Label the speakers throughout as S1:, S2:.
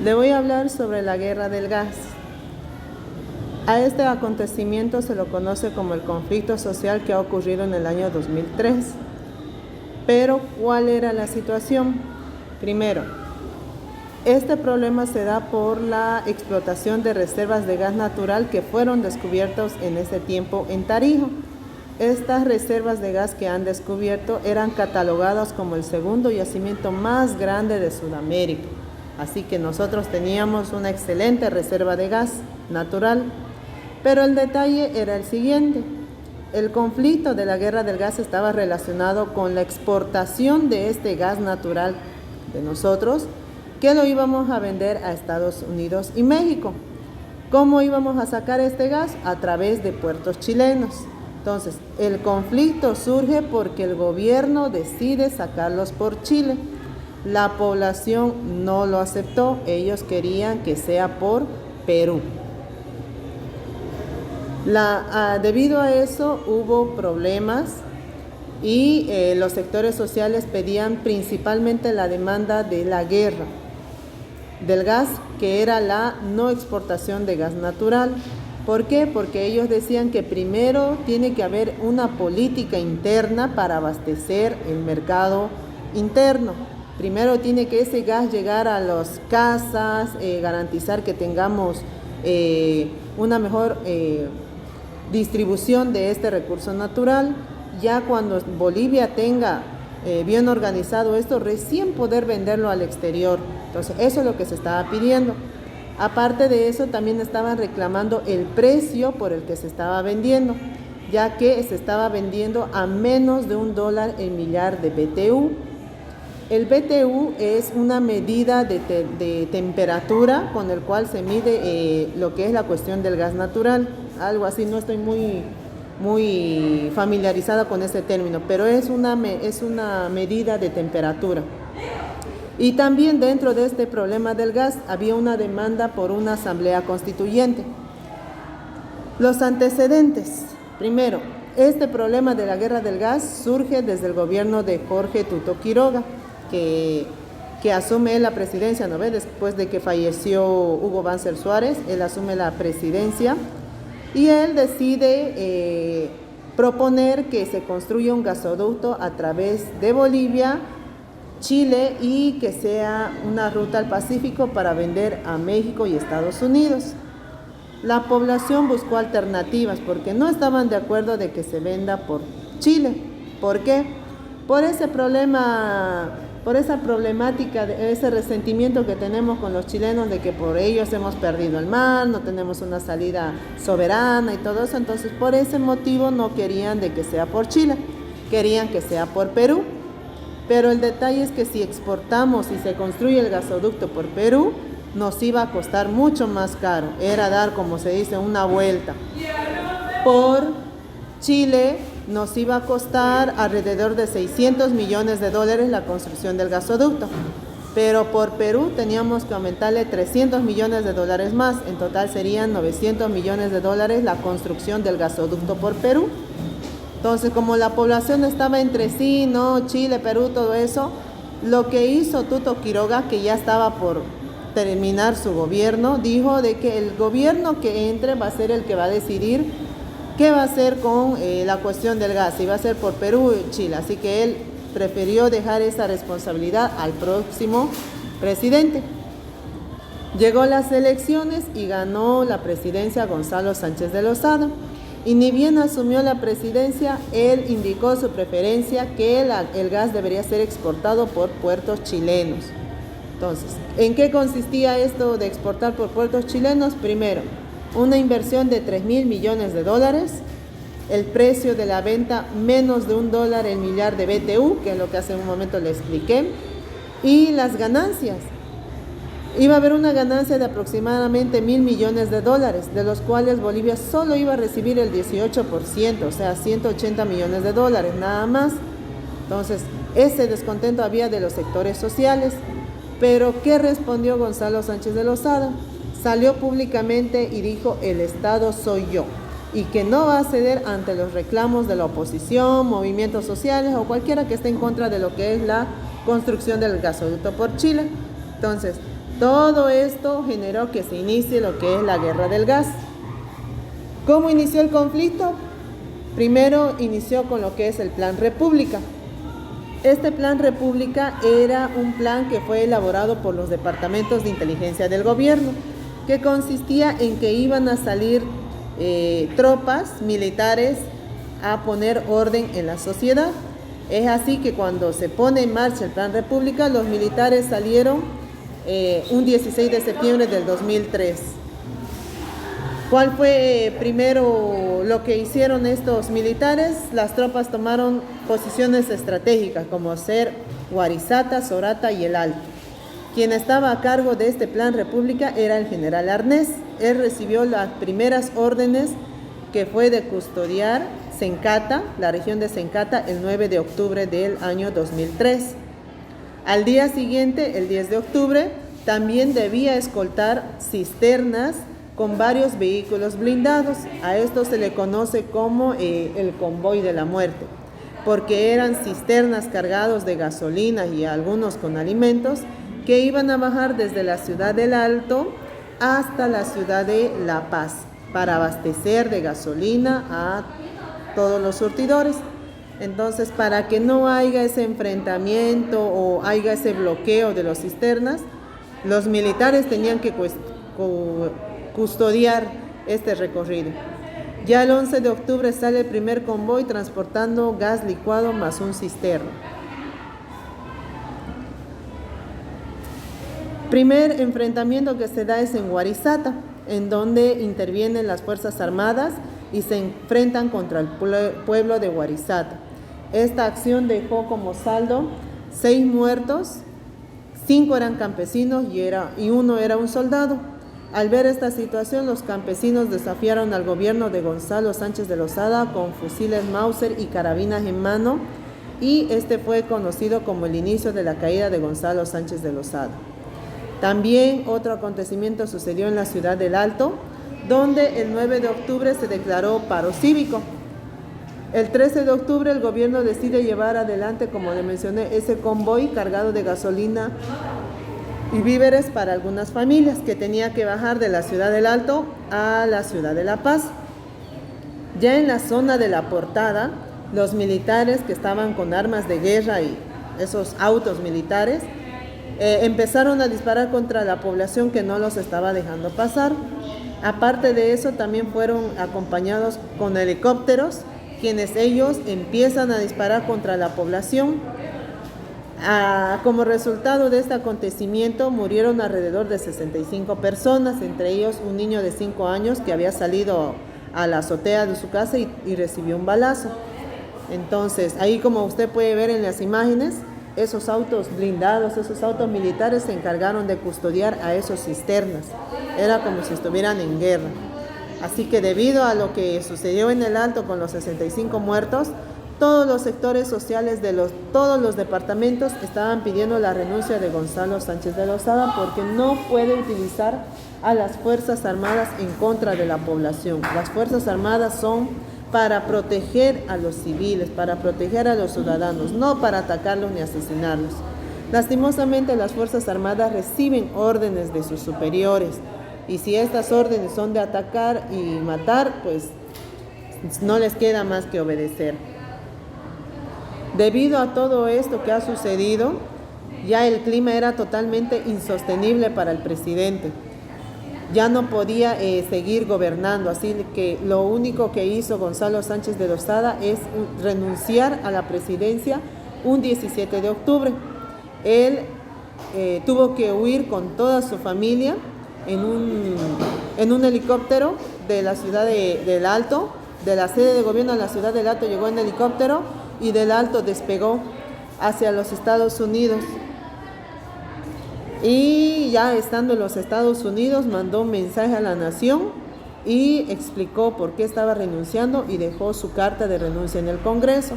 S1: Le voy a hablar sobre la guerra del gas. A este acontecimiento se lo conoce como el conflicto social que ha ocurrido en el año 2003. Pero, ¿cuál era la situación? Primero, este problema se da por la explotación de reservas de gas natural que fueron descubiertos en ese tiempo en Tarija. Estas reservas de gas que han descubierto eran catalogadas como el segundo yacimiento más grande de Sudamérica. Así que nosotros teníamos una excelente reserva de gas natural. Pero el detalle era el siguiente. El conflicto de la guerra del gas estaba relacionado con la exportación de este gas natural de nosotros, que lo íbamos a vender a Estados Unidos y México. ¿Cómo íbamos a sacar este gas? A través de puertos chilenos. Entonces, el conflicto surge porque el gobierno decide sacarlos por Chile. La población no lo aceptó, ellos querían que sea por Perú. Debido a eso hubo problemas y los sectores sociales pedían principalmente la demanda de la guerra del gas, que era la no exportación de gas natural. ¿Por qué? Porque ellos decían que primero tiene que haber una política interna para abastecer el mercado interno. Primero tiene que ese gas llegar a las casas, garantizar que tengamos una mejor distribución de este recurso natural. Ya cuando Bolivia tenga bien organizado esto, recién poder venderlo al exterior. Entonces, eso es lo que se estaba pidiendo. Aparte de eso, también estaban reclamando el precio por el que se estaba vendiendo, ya que se estaba vendiendo a menos de $1 el millar de BTU. El BTU es una medida de temperatura con el cual se mide lo que es la cuestión del gas natural. Algo así, no estoy muy familiarizada con ese término, pero es una medida de temperatura. Y también dentro de este problema del gas había una demanda por una asamblea constituyente. Los antecedentes. Primero, este problema de la guerra del gas surge desde el gobierno de Jorge Tuto Quiroga, que asume la presidencia, ¿no ve? Después de que falleció Hugo Banzer Suárez, él asume la presidencia y él decide proponer que se construya un gasoducto a través de Bolivia, Chile, y que sea una ruta al Pacífico para vender a México y Estados Unidos. La población buscó alternativas porque no estaban de acuerdo de que se venda por Chile. ¿Por qué? Por ese problema, por esa problemática, ese resentimiento que tenemos con los chilenos de que por ellos hemos perdido el mar, no tenemos una salida soberana y todo eso. Entonces, por ese motivo no querían de que sea por Chile, querían que sea por Perú. Pero el detalle es que si exportamos y se construye el gasoducto por Perú, nos iba a costar mucho más caro. Era dar, como se dice, una vuelta. Por Chile nos iba a costar alrededor de $600 millones la construcción del gasoducto. Pero por Perú teníamos que aumentarle $300 millones más. En total serían $900 millones la construcción del gasoducto por Perú. Entonces, como la población estaba entre sí, ¿no? Chile, Perú, todo eso, lo que hizo Tuto Quiroga, que ya estaba por terminar su gobierno, dijo de que el gobierno que entre va a ser el que va a decidir qué va a hacer con la cuestión del gas, si va a ser por Perú y Chile. Así que él prefirió dejar esa responsabilidad al próximo presidente. Llegó las elecciones y ganó la presidencia Gonzalo Sánchez de Lozada. Y ni bien asumió la presidencia, él indicó su preferencia que el gas debería ser exportado por puertos chilenos. Entonces, ¿en qué consistía esto de exportar por puertos chilenos? Primero, una inversión de $3.000 millones, el precio de la venta menos de $1 el millar de BTU, que es lo que hace un momento le expliqué, y las ganancias. Iba a haber una ganancia de aproximadamente $1.000 millones, de los cuales Bolivia solo iba a recibir el 18%, o sea, $180 millones, nada más. Entonces, ese descontento había de los sectores sociales. Pero, ¿qué respondió Gonzalo Sánchez de Lozada? Salió públicamente y dijo: el Estado soy yo, y que no va a ceder ante los reclamos de la oposición, movimientos sociales o cualquiera que esté en contra de lo que es la construcción del gasoducto por Chile. Entonces, Todo esto generó que se inicie lo que es la guerra del gas. ¿Cómo inició el conflicto? Primero inició con lo que es el Plan República. Este Plan República era un plan que fue elaborado por los departamentos de inteligencia del gobierno, que consistía en que iban a salir tropas militares a poner orden en la sociedad. Es así que cuando se pone en marcha el Plan República, los militares salieron un 16 de septiembre del 2003. ¿Cuál fue primero lo que hicieron estos militares? Las tropas tomaron posiciones estratégicas como ser Guarizata, Sorata y El Alto. Quien estaba a cargo de este Plan República era el general Arnés. Él recibió las primeras órdenes, que fue de custodiar Sencata, la región de Sencata, el 9 de octubre del año 2003. Al día siguiente, el 10 de octubre, también debía escoltar cisternas con varios vehículos blindados. A esto se le conoce como el convoy de la muerte, porque eran cisternas cargados de gasolina y algunos con alimentos que iban a bajar desde la ciudad del Alto hasta la ciudad de La Paz para abastecer de gasolina a todos los surtidores. Entonces, para que no haya ese enfrentamiento o haya ese bloqueo de las cisternas, los militares tenían que custodiar este recorrido. Ya el 11 de octubre sale el primer convoy transportando gas licuado más un cisterno. Primer enfrentamiento que se da es en Guarizata, en donde intervienen las Fuerzas Armadas y se enfrentan contra el pueblo de Guarizata. Esta acción dejó como saldo 6 muertos, 5 eran campesinos y 1 era un soldado. Al ver esta situación, los campesinos desafiaron al gobierno de Gonzalo Sánchez de Lozada con fusiles Mauser y carabinas en mano, y este fue conocido como el inicio de la caída de Gonzalo Sánchez de Lozada. También otro acontecimiento sucedió en la ciudad del Alto, donde el 9 de octubre se declaró paro cívico. El 13 de octubre el gobierno decide llevar adelante, como le mencioné, ese convoy cargado de gasolina y víveres para algunas familias que tenía que bajar de la ciudad del Alto a la ciudad de La Paz. Ya en la zona de la Portada, los militares que estaban con armas de guerra y esos autos militares empezaron a disparar contra la población que no los estaba dejando pasar. Aparte de eso, también fueron acompañados con helicópteros, quienes ellos empiezan a disparar contra la población. Como resultado de este acontecimiento murieron alrededor de 65 personas, entre ellos un niño de 5 años que había salido a la azotea de su casa y recibió un balazo. Entonces, ahí, como usted puede ver en las imágenes, esos autos blindados, esos autos militares se encargaron de custodiar a esos cisternas. Era como si estuvieran en guerra. Así que debido a lo que sucedió en el Alto con los 65 muertos, todos los sectores sociales de todos los departamentos estaban pidiendo la renuncia de Gonzalo Sánchez de Lozada, porque no puede utilizar a las Fuerzas Armadas en contra de la población. Las Fuerzas Armadas son para proteger a los civiles, para proteger a los ciudadanos, no para atacarlos ni asesinarlos. Lastimosamente, las Fuerzas Armadas reciben órdenes de sus superiores, y si estas órdenes son de atacar y matar, pues no les queda más que obedecer. Debido a todo esto que ha sucedido, ya el clima era totalmente insostenible para el presidente. Ya no podía seguir gobernando, así que lo único que hizo Gonzalo Sánchez de Lozada es renunciar a la presidencia un 17 de octubre. Él tuvo que huir con toda su familia en un helicóptero de la ciudad del Alto, de la sede de gobierno a la ciudad del Alto llegó en helicóptero, y del Alto despegó hacia los Estados Unidos. Y ya estando en los Estados Unidos, mandó un mensaje a la nación y explicó por qué estaba renunciando y dejó su carta de renuncia en el Congreso.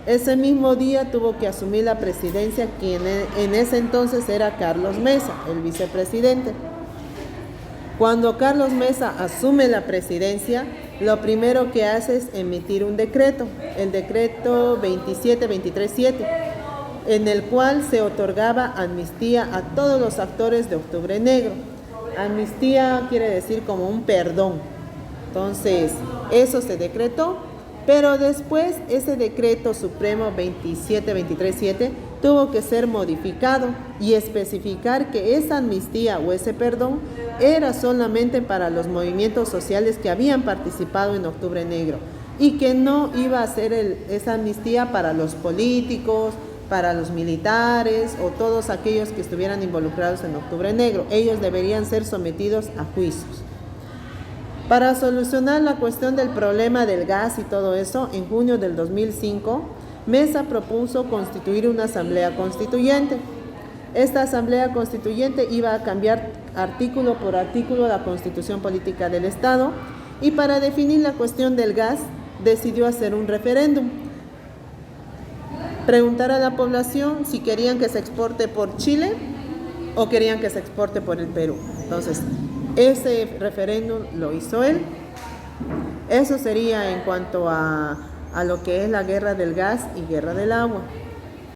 S1: Ese mismo día tuvo que asumir la presidencia quien en ese entonces era Carlos Mesa, el vicepresidente. Cuando Carlos Mesa asume la presidencia, lo primero que hace es emitir un decreto, el decreto 27237, en el cual se otorgaba amnistía a todos los actores de Octubre Negro. Amnistía quiere decir como un perdón. Entonces, eso se decretó, pero después ese decreto supremo 27237 tuvo que ser modificado y especificar que esa amnistía o ese perdón era solamente para los movimientos sociales que habían participado en Octubre Negro y que no iba a ser esa amnistía para los políticos, para los militares o todos aquellos que estuvieran involucrados en Octubre Negro. Ellos deberían ser sometidos a juicios. Para solucionar la cuestión del problema del gas y todo eso, en junio del 2005, Mesa propuso constituir una asamblea constituyente. Esta asamblea constituyente iba a cambiar artículo por artículo la Constitución Política del Estado y para definir la cuestión del gas decidió hacer un referéndum. Preguntar a la población si querían que se exporte por Chile o querían que se exporte por el Perú. Entonces, ese referéndum lo hizo él. Eso sería en cuanto a lo que es la guerra del gas y guerra del agua.